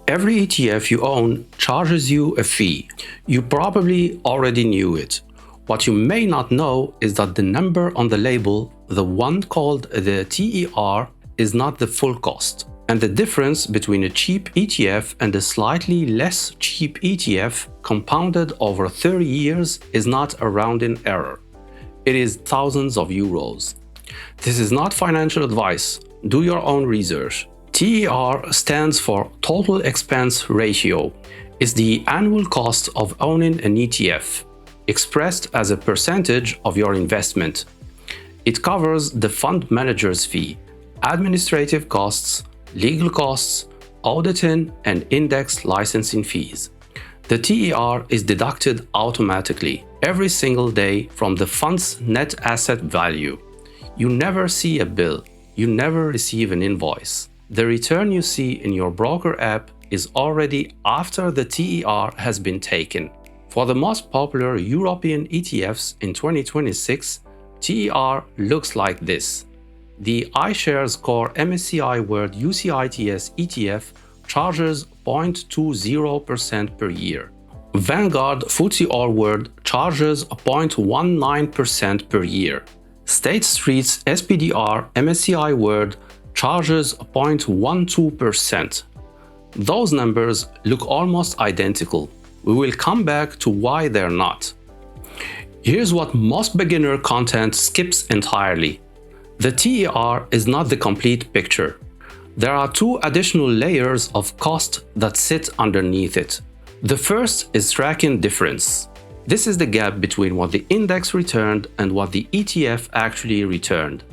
Every ETF you own charges you a fee. You probably already knew it. What you may not know is that the number on the label, the one called the TER, is not the full cost. And the difference between a cheap ETF and a slightly less cheap ETF compounded over 30 years is not a rounding error. It is thousands of euros. This is not financial advice. Do your own research. TER stands for Total Expense Ratio. It's the annual cost of owning an ETF, expressed as a percentage of your investment. It covers the fund manager's fee, administrative costs, legal costs, auditing, and index licensing fees. The TER is deducted automatically every single day from the fund's net asset value. You never see a bill. You never receive an invoice. The return you see in your broker app is already after the TER has been taken. For the most popular European ETFs in 2026, TER looks like this. The iShares Core MSCI World UCITS ETF charges 0.20% per year. Vanguard FTSE All World charges 0.19% per year. State Street's SPDR MSCI World charges 0.12%. Those numbers look almost identical. We will come back to why they're not. Here's what most beginner content skips entirely. The TER is not the complete picture. There are two additional layers of cost that sit underneath it. The first is tracking difference. This is the gap between what the index returned and what the ETF actually returned.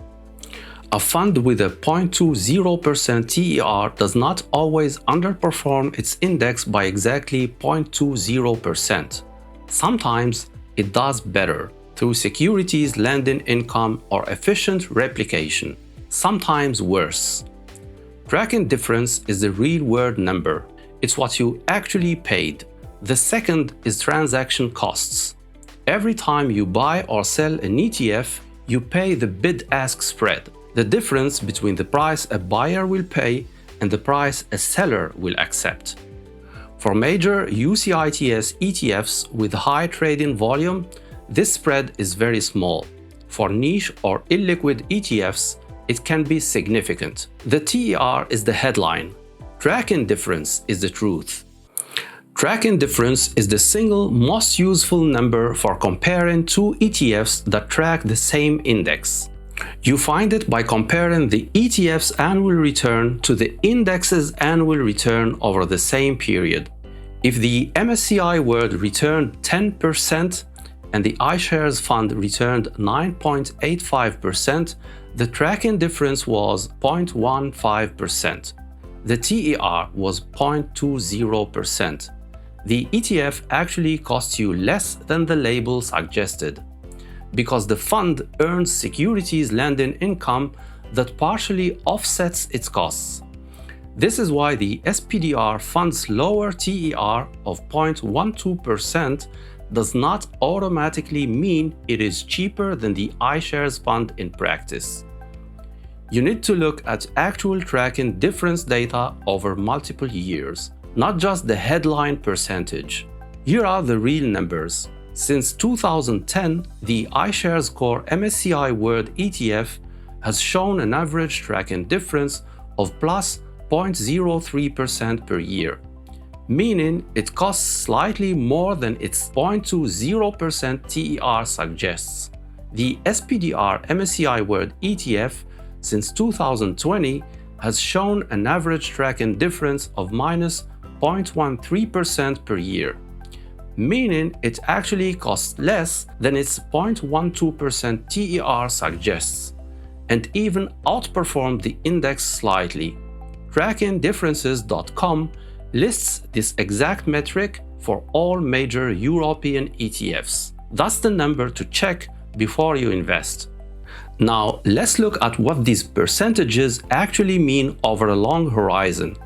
A fund with a 0.20% TER does not always underperform its index by exactly 0.20%. Sometimes it does better through securities lending income or efficient replication, sometimes worse. Tracking difference is the real-world number. It's what you actually paid. The second is transaction costs. Every time you buy or sell an ETF, you pay the bid-ask spread, the difference between the price a buyer will pay and the price a seller will accept. For major UCITS ETFs with high trading volume, this spread is very small. For niche or illiquid ETFs, it can be significant. The TER is the headline. Tracking difference is the truth. Tracking difference is the single most useful number for comparing two ETFs that track the same index. You find it by comparing the ETF's annual return to the index's annual return over the same period. If the MSCI World returned 10% and the iShares fund returned 9.85%, the tracking difference was 0.15%. The TER was 0.20%. The ETF actually costs you less than the label suggested, because the fund earns securities lending income that partially offsets its costs. This is why the SPDR fund's lower TER of 0.12% does not automatically mean it is cheaper than the iShares fund in practice. You need to look at actual tracking difference data over multiple years, not just the headline percentage. Here are the real numbers. Since 2010, the iShares Core MSCI World ETF has shown an average tracking difference of plus 0.03% per year, meaning it costs slightly more than its 0.20% TER suggests. The SPDR MSCI World ETF since 2020 has shown an average tracking difference of minus 0.13% per year, meaning it actually costs less than its 0.12% TER suggests, and even outperformed the index slightly. TrackingDifferences.com lists this exact metric for all major European ETFs. That's the number to check before you invest. Now, let's look at what these percentages actually mean over a long horizon.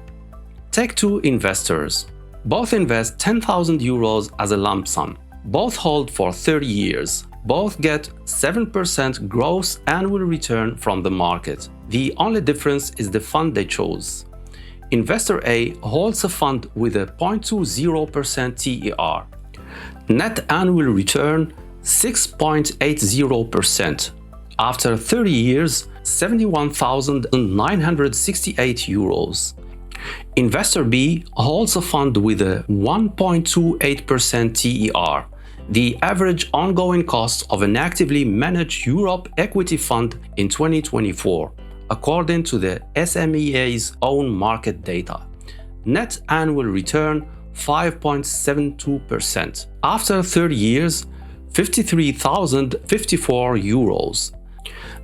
Take two investors. Both invest 10,000 euros as a lump sum. Both hold for 30 years. Both get 7% gross annual return from the market. The only difference is the fund they chose. Investor A holds a fund with a 0.20% TER. Net annual return 6.80%. After 30 years, 71,968 euros. Investor B holds a fund with a 1.28% TER. The average ongoing cost of an actively managed Europe equity fund in 2024, according to the SMEA's own market data. Net annual return 5.72%. After 30 years, 53,054 euros.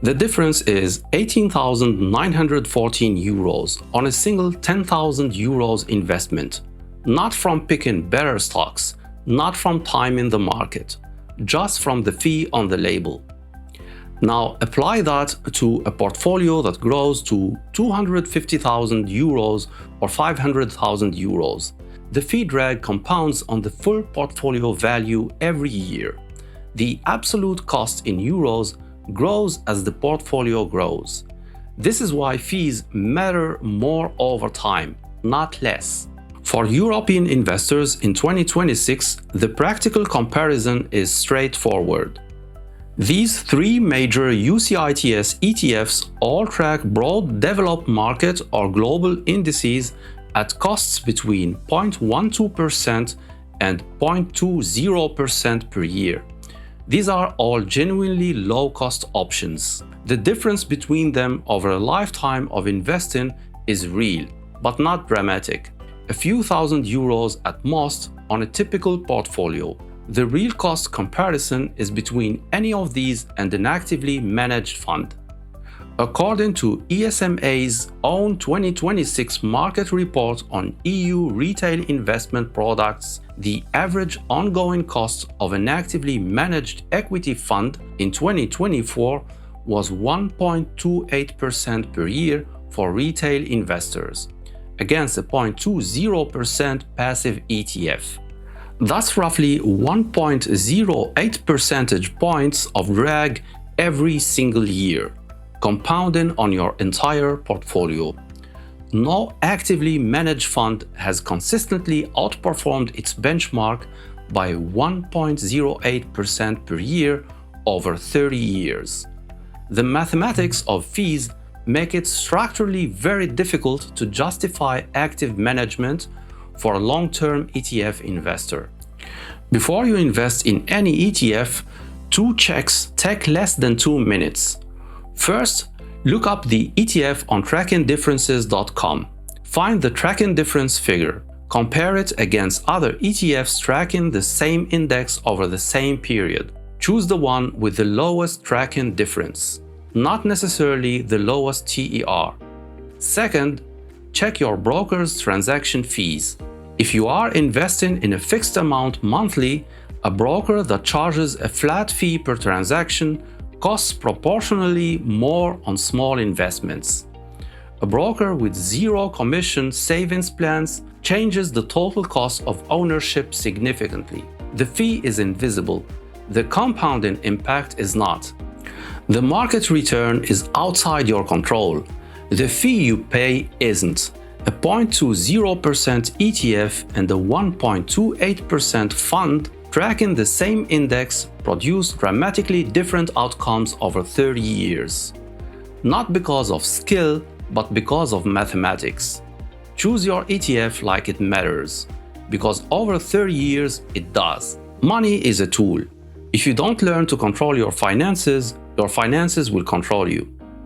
The difference is 18,914 euros on a single 10,000 euros investment, not from picking better stocks, not from time in the market, just from the fee on the label. Now apply that to a portfolio that grows to 250,000 euros or 500,000 euros. The fee drag compounds on the full portfolio value every year. The absolute cost in euros grows as the portfolio grows. This is why fees matter more over time, not less. For European investors in 2026, the practical comparison is straightforward. These three major UCITS ETFs all track broad developed market or global indices at costs between 0.12% and 0.20% per year. These are all genuinely low-cost options. The difference between them over a lifetime of investing is real, but not dramatic. A few thousand euros at most on a typical portfolio. The real cost comparison is between any of these and an actively managed fund. According to ESMA's own 2026 market report on EU retail investment products, the average ongoing cost of an actively managed equity fund in 2024 was 1.28% per year for retail investors, against a 0.20% passive ETF. That's roughly 1.08 percentage points of drag every single year, compounding on your entire portfolio. No actively managed fund has consistently outperformed its benchmark by 1.08% per year over 30 years. The mathematics of fees make it structurally very difficult to justify active management for a long-term ETF investor. Before you invest in any ETF, two checks take less than 2 minutes. First, look up the ETF on trackingdifferences.com. Find the tracking difference figure. Compare it against other ETFs tracking the same index over the same period. Choose the one with the lowest tracking difference, not necessarily the lowest TER. Second, check your broker's transaction fees. If you are investing in a fixed amount monthly, a broker that charges a flat fee per transaction costs proportionally more on small investments. A broker with zero commission savings plans changes the total cost of ownership significantly. The fee is invisible. The compounding impact is not. The market return is outside your control. The fee you pay isn't. A 0.20% ETF and a 1.28% fund tracking the same index produce dramatically different outcomes over 30 years. Not because of skill, but because of mathematics. Choose your ETF like it matters, because over 30 years it does. Money is a tool. If you don't learn to control your finances will control you.